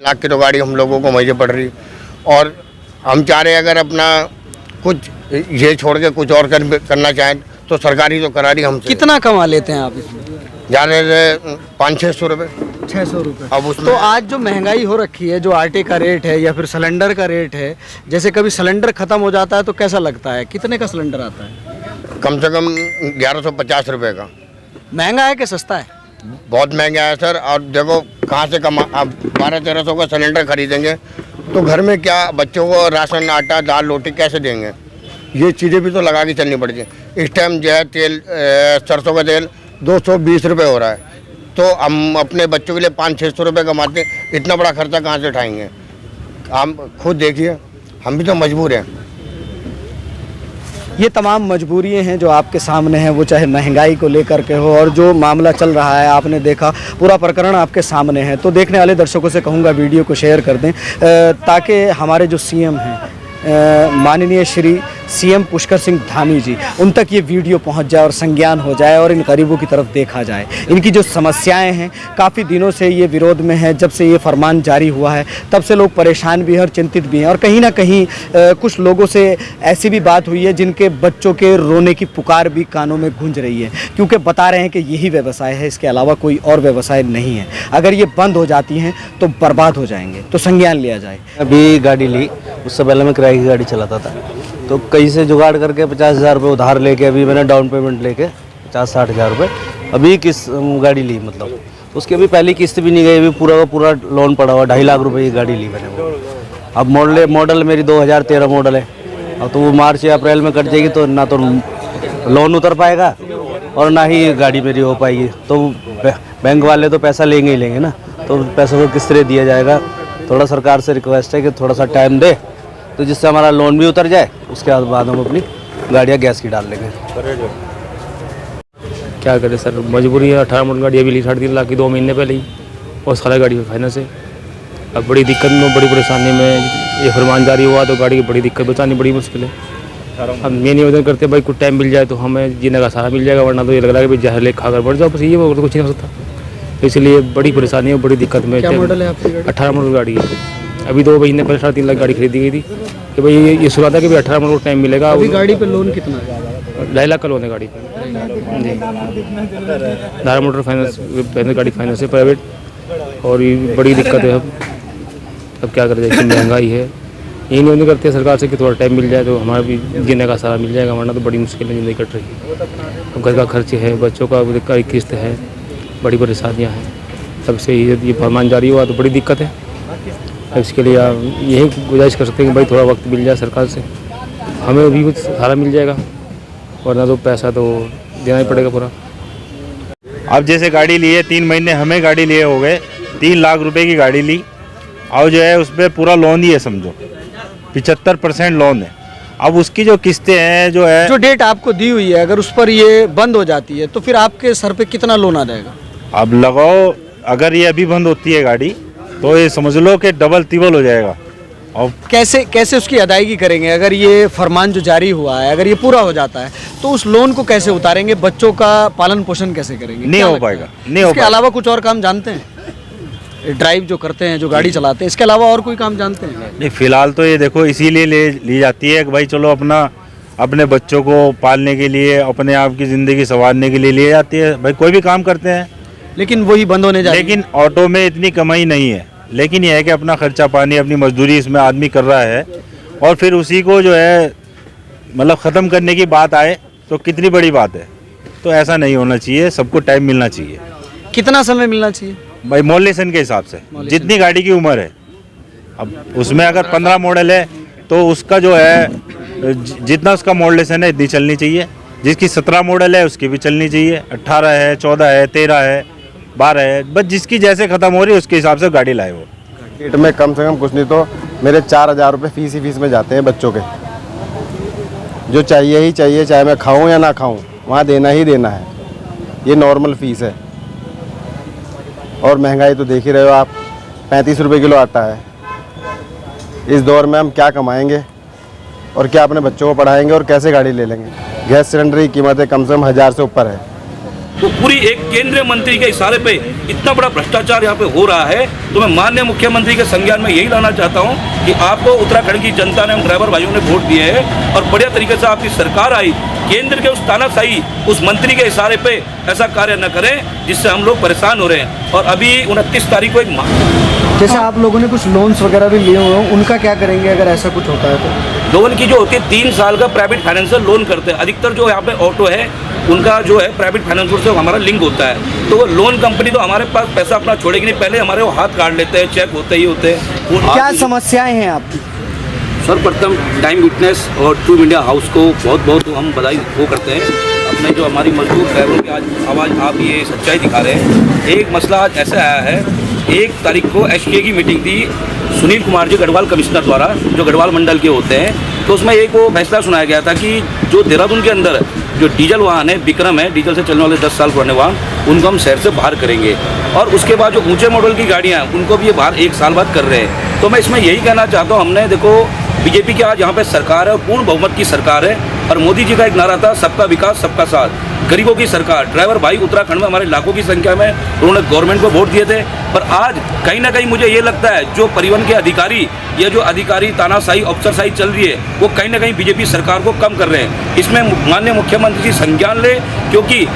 लाख की तो गाड़ी हम लोगों को महंगी पड़ रही और हम चाह रहे अगर अपना कुछ ये छोड़ के कुछ और करना चाहें तो सरकारी तो करा रही हमसे। कितना कमा लेते हैं आप इसमें? जाने से 500-600 रुपये। 600 रुपये। अब उसमें तो आज जो महंगाई हो रखी है, जो आटे का रेट है या फिर सिलेंडर का रेट है, जैसे कभी सिलेंडर ख़त्म हो जाता है तो कैसा लगता है? कितने का सिलेंडर आता है? कम से कम 1150 रुपये का। महंगा है कि सस्ता है? बहुत महंगा है सर। और देखो कहाँ से कमा, अब 1200-1300 का सिलेंडर खरीदेंगे तो घर में क्या बच्चों को राशन, आटा, दाल, रोटी कैसे देंगे? ये चीज़ें भी तो लगा के चलनी पड़ती है। इस टाइम जो है तेल, सरसों का तेल 220 रुपये हो रहा है, तो हम अपने बच्चों के लिए 500-600 रुपये कमाते, इतना बड़ा खर्चा कहाँ से उठाएंगे? हम खुद देखिए, हम भी तो मजबूर हैं। ये तमाम मजबूरियां हैं जो आपके सामने हैं, वो चाहे महंगाई को लेकर के हो और जो मामला चल रहा है, आपने देखा पूरा प्रकरण आपके सामने है। तो देखने वाले दर्शकों से कहूँगा वीडियो को शेयर कर दें ताकि हमारे जो सीएम हैं, माननीय श्री सीएम पुष्कर सिंह धामी जी, उन तक ये वीडियो पहुंच जाए और संज्ञान हो जाए और इन गरीबों की तरफ देखा जाए। इनकी जो समस्याएं हैं, काफ़ी दिनों से ये विरोध में है। जब से ये फरमान जारी हुआ है तब से लोग परेशान भी हैं और चिंतित भी हैं। और कहीं ना कहीं कुछ लोगों से ऐसी भी बात हुई है जिनके बच्चों के रोने की पुकार भी कानों में गूंज रही है, क्योंकि बता रहे हैं कि यही व्यवसाय है, इसके अलावा कोई और व्यवसाय नहीं है। अगर ये बंद हो जाती हैं तो बर्बाद हो जाएंगे, तो संज्ञान लिया जाए। अभी गाड़ी ली, उससे पहले मैं किराए की गाड़ी चलाता था, तो कहीं से जुगाड़ करके 50,000 रुपये उधार लेके अभी मैंने डाउन पेमेंट लेके 50-60 हज़ार रुपये अभी गाड़ी ली। मतलब उसकी अभी पहली किस्त भी नहीं गई, अभी पूरा का पूरा लोन पड़ा हुआ। 2.5 लाख रुपए की गाड़ी ली मैंने। अब मॉडल मेरी 2013 मॉडल है। अब तो वो मार्च या अप्रैल में कट जाएगी, तो ना तो लोन उतर पाएगा और ना ही गाड़ी मेरी हो पाएगी। तो बैंक वाले तो पैसा लेंगे ही लेंगे ना, तो पैसों को किस तरह दिया जाएगा? थोड़ा सरकार से रिक्वेस्ट है कि थोड़ा सा टाइम दे, तो जिससे हमारा लोन भी उतर जाए, उसके बाद हम अपनी गाड़ियाँ गैस की डाल लेंगे। क्या करें सर, मजबूरी है। 18 मॉडल गाड़ी अभी ली 3.5 लाख की 2 महीने पहले ही, और सारा गाड़ी फाइनेंस है। अब बड़ी दिक्कत में, बड़ी परेशानी में ये फरमान जारी हुआ तो गाड़ी की बड़ी दिक्कत, बचानी बड़ी मुश्किल है। हम ये निवेदन करते भाई कुछ टाइम मिल जाए तो हमें जीने का सहारा मिल जाएगा, वरना तो ये लग रहा है कि जहर ले खाकर बढ़ जाओ, बस ये तो कुछ नहीं हो सकता। तो इसलिए बड़ी परेशानी है, बड़ी दिक्कत में। क्या मॉडल है आपकी गाड़ी? 18 मॉडल गाड़ी है। अभी 2 महीने पहले 3.5 लाख गाड़ी खरीदी गई थी कि भाई ये सुना था कि भाई 18 मॉडल को टाइम मिलेगा। अभी गाड़ी पे लोन कितना है? 2.5 लाख का लोन है गाड़ी पे जी। धारा मोटर फाइनेंस गाड़ी फाइनेंस है प्राइवेट, और ये बड़ी दिक्कत है। अब क्या कर जाए, महंगाई है। यही निवेदन करते हैं सरकार से कि थोड़ा टाइम मिल जाए तो हमारा भी जीने का सहारा मिल जाएगा, वरना तो बड़ी मुश्किल ज़िंदगी कट रही है। अब घर का खर्च है, बच्चों का किस्त है, बड़ी परेशानियाँ हैं। तब से ये फरमान जारी हुआ तो बड़ी दिक्कत है। इसके लिए यही गुजारिश कर सकते हैं कि भाई थोड़ा वक्त मिल जाए सरकार से, हमें भी कुछ सहारा मिल जाएगा, वरना तो पैसा तो देना ही पड़ेगा पूरा। अब जैसे गाड़ी ली है, 3 महीने हमें गाड़ी लिए हो गए, 3 लाख रुपए की गाड़ी ली, और जो है उस पर पूरा लोन ही है, समझो 75% लोन है। अब उसकी जो किस्तें हैं, जो डेट आपको दी हुई है, अगर उस पर ये बंद हो जाती है तो फिर आपके सर पे कितना लोन आ जाएगा? अब लगाओ, अगर ये अभी बंद होती है गाड़ी तो ये समझ लो कि डबल तिबल हो जाएगा। और कैसे उसकी अदायगी करेंगे? अगर ये फरमान जो जारी हुआ है, अगर ये पूरा हो जाता है तो उस लोन को कैसे उतारेंगे? बच्चों का पालन पोषण कैसे करेंगे? नहीं हो पाएगा, नहीं हो इसके पाएगा। अलावा कुछ और काम जानते हैं? ड्राइव जो करते हैं, जो गाड़ी चलाते हैं, इसके अलावा और कोई काम जानते हैं? नहीं, फिलहाल तो ये देखो इसीलिए ली जाती है कि भाई चलो अपने बच्चों को पालने के लिए, अपने आप की ज़िंदगी संवारने के लिए ली जाती है। भाई कोई भी काम करते हैं, लेकिन वही बंद होने जा रही है। लेकिन ऑटो में इतनी कमाई नहीं है, लेकिन यह है कि अपना खर्चा पानी, अपनी मजदूरी इसमें आदमी कर रहा है, और फिर उसी को जो है मतलब ख़त्म करने की बात आए तो कितनी बड़ी बात है। तो ऐसा नहीं होना चाहिए, सबको टाइम मिलना चाहिए। कितना समय मिलना चाहिए भाई मॉडलेशन के हिसाब से, जितनी गाड़ी की उम्र है। अब उसमें अगर 15 मॉडल है तो उसका जो है जितना उसका मॉडलेशन है इतनी चलनी चाहिए। जिसकी 17 मॉडल है उसकी भी चलनी चाहिए, 18 है, 14 है, 13 है, 12 है, बस जिसकी जैसे ख़त्म हो रही है उसके हिसाब से गाड़ी लाए। वो किट में कम से कम कुछ नहीं तो मेरे 4,000 रुपये फीस में जाते हैं बच्चों के। जो चाहिए ही चाहिए, चाहे मैं खाऊं या ना खाऊं, वहाँ देना ही देना है। ये नॉर्मल फीस है। और महंगाई तो देख ही रहे हो आप, 35 रुपये किलो आटा है। इस दौर में हम क्या कमाएंगे और क्या अपने बच्चों को पढ़ाएंगे और कैसे गाड़ी ले लेंगे? गैस सिलेंडर की कीमतें कम से कम 1000 से ऊपर है। वो पूरी एक केंद्रीय मंत्री के इशारे पे इतना बड़ा भ्रष्टाचार यहाँ पे हो रहा है। तो मैं माननीय मुख्यमंत्री के संज्ञान में यही लाना चाहता हूँ कि आपको उत्तराखंड की जनता ने, हम ड्राइवर भाइयों ने वोट दिए हैं और बढ़िया तरीके से आपकी सरकार आई, केंद्र के उस तानाशाही उस मंत्री के इशारे पे ऐसा कार्य न करें जिससे हम लोग परेशान हो रहे हैं। और अभी 29 तारीख को एक जैसे आप लोगों ने कुछ लोन्स वगैरह भी लिए हुए हैं, उनका क्या करेंगे अगर ऐसा कुछ होता है तो? लोन की जो होती है 3 साल का प्राइवेट फाइनेंशियल लोन करते हैं। अधिकतर जो यहाँ पे ऑटो है उनका जो है प्राइवेट फाइनेंशियल से हमारा लिंक होता है। तो वो लोन कंपनी तो हमारे पास पैसा अपना छोड़ेगी नहीं, पहले हमारे वो हाथ काट लेते हैं, चेक होते ही होते हैं। क्या समस्याएं हैं आपकी? सर्वप्रथम टाइम विटनेस और ट्रू मीडिया हाउस को बहुत बहुत हम बधाई वो करते हैं। अपने जो हमारी मजदूर ड्राइवरों की आज आवाज़ आप ये सच्चाई दिखा रहे हैं। एक मसला आज ऐसा आया है, 1 तारीख को एसटीए की मीटिंग थी सुनील कुमार जी गढ़वाल कमिश्नर द्वारा, जो गढ़वाल मंडल के होते हैं। तो उसमें एक वो फैसला सुनाया गया था कि जो देहरादून के अंदर जो डीजल वाहन है, विक्रम है, डीजल से चलने वाले 10 साल पुराने वाहन, उनको हम शहर से बाहर करेंगे। और उसके बाद जो ऊंचे मॉडल की गाड़ियाँ हैं उनको भी ये बाहर 1 साल बाद कर रहे हैं। तो मैं इसमें यही कहना चाहता हूँ, हमने देखो बीजेपी की आज यहाँ पे सरकार है, पूर्ण बहुमत की सरकार है। और मोदी जी का एक नारा था, सबका विकास सबका साथ, गरीबों की सरकार। ड्राइवर भाई उत्तराखंड में हमारे लाखों की संख्या में उन्होंने गवर्नमेंट को वोट दिए थे। पर आज कहीं ना कहीं मुझे ये लगता है जो परिवहन के अधिकारी या जो अधिकारी तानाशाही अफसरशाही चल रही है वो कहीं ना कहीं बीजेपी सरकार को कम कर रहे हैं। इसमें माननीय मुख्यमंत्री जी संज्ञान ले, क्योंकि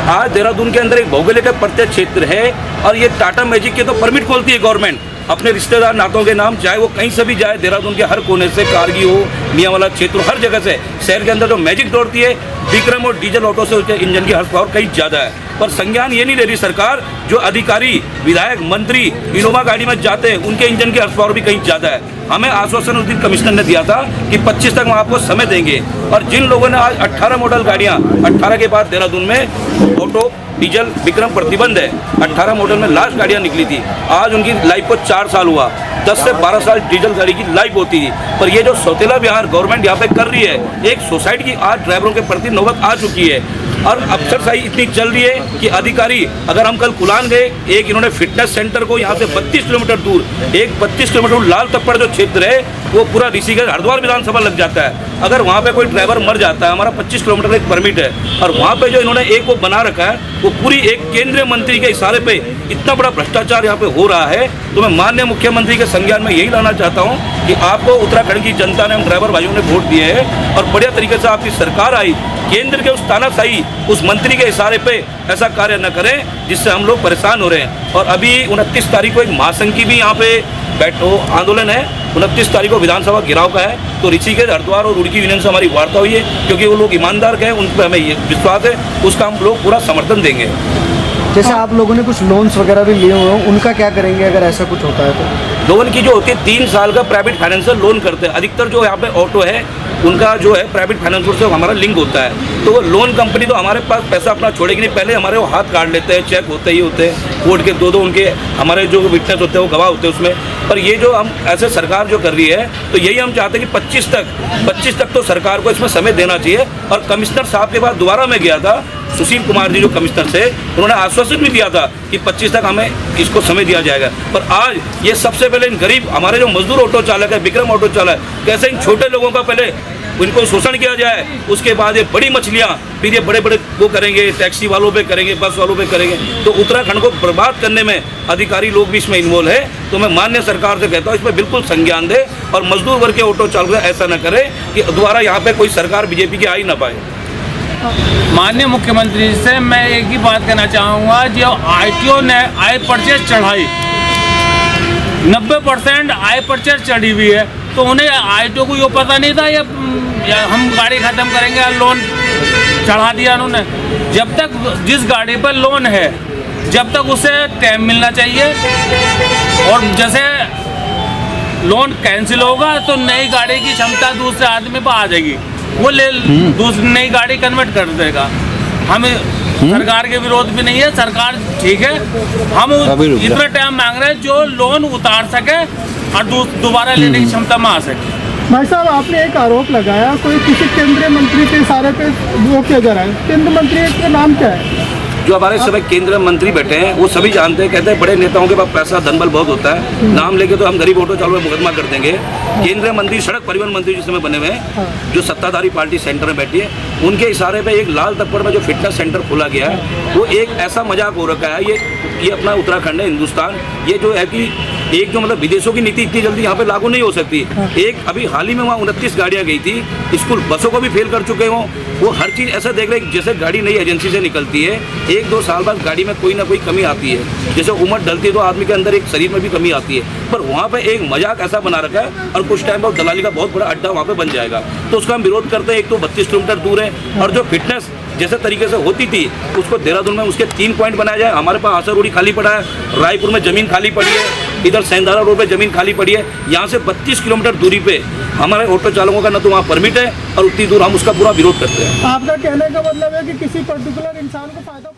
आज देहरादून के अंदर एक भौगोलिक प्रत्येक क्षेत्र है और ये टाटा मैजिक के तो परमिट खोलती है गवर्नमेंट अपने रिश्तेदार नातों के नाम, चाहे वो कहीं से भी जाए, देहरादून के हर कोने से, कारगी हो, मियांवाला क्षेत्र, हर जगह से शहर के अंदर जो मैजिक दौड़ती है, विक्रम और डीजल ऑटो से उसके इंजन की हॉर्स पावर कहीं ज़्यादा है। पर संज्ञान ये नहीं ले रही सरकार, जो अधिकारी, विधायक, मंत्री इनोवा गाड़ी में जाते हैं उनके इंजन की हॉर्स पावर भी कहीं ज़्यादा है। हमें आश्वासन उस दिन कमिश्नर ने दिया था कि 25 तक हम आपको समय देंगे। और जिन लोगों ने आज 18 मॉडल गाड़ियाँ, 18 के बाद देहरादून में ऑटो डीजल विक्रम प्रतिबंध है, 18 मॉडल में लास्ट गाड़ियाँ निकली थी, आज उनकी लाइफ को 4 साल हुआ। 10 से 12 साल डीजल गाड़ी की लाइफ होती थी। पर ये जो सौतेला व्यवहार गवर्नमेंट यहाँ पे कर रही है, एक सोसाइटी की आज ड्राइवरों के प्रति नौबत आ चुकी है। और अफसरशाही इतनी चल रही है कि अधिकारी, अगर हम कल कुलान गए, एक इन्होंने फिटनेस सेंटर को यहाँ से 32 किलोमीटर दूर, एक 32 किलोमीटर लाल तप्पड़ जो क्षेत्र है वो पूरा ऋषिकेश हरिद्वार विधानसभा लग जाता है। अगर वहाँ पे कोई ड्राइवर मर जाता है, हमारा 25 किलोमीटर का एक परमिट है, और वहाँ पे जो इन्होंने एक वो बना रखा है, वो पूरी एक केंद्रीय मंत्री के इशारे पे इतना बड़ा भ्रष्टाचार यहाँ पे हो रहा है। तो मैं माननीय मुख्यमंत्री के संज्ञान में यही लाना चाहता हूँ कि आपको उत्तराखंड की जनता ने, हम ड्राइवर भाइयों ने वोट दिए हैं और बढ़िया तरीके से आपकी सरकार आई, केंद्र के उस तानाशाही उस मंत्री के इशारे पे ऐसा कार्य न करें जिससे हम लोग परेशान हो रहे हैं। और अभी 29 तारीख को एक महासंघ की भी यहाँ पे आंदोलन है, 29 तारीख को विधानसभा घेराव का है। तो ऋषिकेश, हरिद्वार और रुड़की यूनियन से हमारी वार्ता हुई है, क्योंकि वो लोग ईमानदार गए, उन पर हमें ये विश्वास है, उसका हम लोग पूरा समर्थन देंगे। जैसे आप लोगों ने कुछ लोन्स वगैरह भी लिए हुए हैं, उनका क्या करेंगे अगर ऐसा कुछ होता है तो? लोन की जो होती है 3 साल का प्राइवेट फाइनेंशियल लोन करते हैं। अधिकतर जो यहाँ पे ऑटो है उनका जो है प्राइवेट फाइनेंशियल से हमारा लिंक होता है। तो वो लोन कंपनी तो हमारे पास पैसा अपना छोड़ेगी नहीं, पहले हमारे वो हाथ काट लेते हैं, चेक होते ही होते हैं, कोर्ट के 2-2 उनके हमारे जो विटनेस होते हैं वो गवाह होते हैं उसमें। पर ये जो हम ऐसे सरकार जो कर रही है, तो यही हम चाहते हैं कि 25 तक तो सरकार को इसमें समय देना चाहिए। और कमिश्नर साहब के बाद दोबारा मैं गया था, सुशील कुमार जी जो कमिश्नर थे, उन्होंने आश्वासन भी दिया था कि 25 तक हमें इसको समय दिया जाएगा। पर आज ये सबसे पहले इन गरीब हमारे जो मजदूर ऑटो चालक है, विक्रम ऑटो चालक, कैसे इन छोटे लोगों का पहले इनको शोषण किया जाए, उसके बाद ये बड़ी मछलियाँ फिर ये बड़े बड़े वो करेंगे, टैक्सी वालों पे करेंगे, बस वालों पे करेंगे। तो उत्तराखंड को बर्बाद करने में अधिकारी लोग भी इसमें इन्वॉल्व है। तो मैं माननीय सरकार से कहता हूँ इसमें बिल्कुल संज्ञान दे और मजदूर वर्ग के ऑटो चालक ऐसा न करे कि दोबारा यहाँ पे कोई सरकार बीजेपी की आ ही ना पाए। माननीय मुख्यमंत्री से मैं एक ही बात कहना चाहूँगा, जो आईटीओ ने आय परचेज चढ़ाई, 90% आय परचेज चढ़ी हुई है, तो उन्हें आईटीओ को ये पता नहीं था या हम गाड़ी ख़त्म करेंगे, लोन चढ़ा दिया उन्होंने। जब तक जिस गाड़ी पर लोन है, जब तक उसे टाइम मिलना चाहिए, और जैसे लोन कैंसिल होगा तो नई गाड़ी की क्षमता दूसरे आदमी पर आ जाएगी, वो ले दूसरी नई गाड़ी कन्वर्ट कर देगा। हमें सरकार के विरोध भी नहीं है, सरकार ठीक है, हम इतना टाइम मांग रहे हैं जो लोन उतार सके और दोबारा लेने की क्षमता में आ सके। भाई साहब, आपने एक आरोप लगाया, कोई किसी केंद्रीय मंत्री के इशारे पे वो किया जा रहा है, केंद्रीय मंत्री का नाम क्या है? जो हमारे इस समय केंद्रीय मंत्री बैठे हैं वो सभी जानते हैं, कहते हैं बड़े नेताओं के पास पैसा धन बल बहुत होता है, नाम लेके तो हम गरीब ऑटो चालकों पर मुकदमा कर देंगे। केंद्रीय मंत्री सड़क परिवहन मंत्री जिस समय बने हुए हैं, जो सत्ताधारी पार्टी सेंटर में बैठी है, उनके इशारे पे एक लाल तप्पड़ में जो फिटनेस सेंटर खोला गया है वो एक ऐसा मजाक हो रखा है। ये अपना उत्तराखंड है, हिंदुस्तान, ये जो है कि एक जो मतलब विदेशों की नीति इतनी जल्दी यहाँ पे लागू नहीं हो सकती। एक अभी हाल ही में वहाँ 29 गाड़ियाँ गई थी, स्कूल बसों को भी फेल कर चुके हों, वो हर चीज़ ऐसा देख रहे जैसे गाड़ी नई एजेंसी से निकलती है, 1-2 साल बाद गाड़ी में कोई ना कोई कमी आती है, जैसे उम्र ढलती है तो आदमी के अंदर एक शरीर में भी कमी आती है। पर वहाँ पे एक मजाक ऐसा बना रखा है और कुछ टाइम बाद दलाली का बहुत बड़ा अड्डा वहाँ पे बन जाएगा, तो उसका हम विरोध करते हैं। एक तो 32 किलोमीटर दूर है, और जो फिटनेस जैसे तरीके से होती थी उसको देहरादून में उसके 3 पॉइंट बनाया जाए। हमारे पास आसर रोडी खाली पड़ा है, रायपुर में ज़मीन खाली पड़ी है, इधर सैंदारा रोड पे ज़मीन खाली पड़ी है। यहाँ से 32 किलोमीटर दूरी पे हमारे ऑटो चालकों का न तो वहाँ परमिट है और उतनी दूर हम उसका पूरा विरोध करते हैं। आपका कहने का मतलब है कि किसी पर्टिकुलर इंसान को फायदा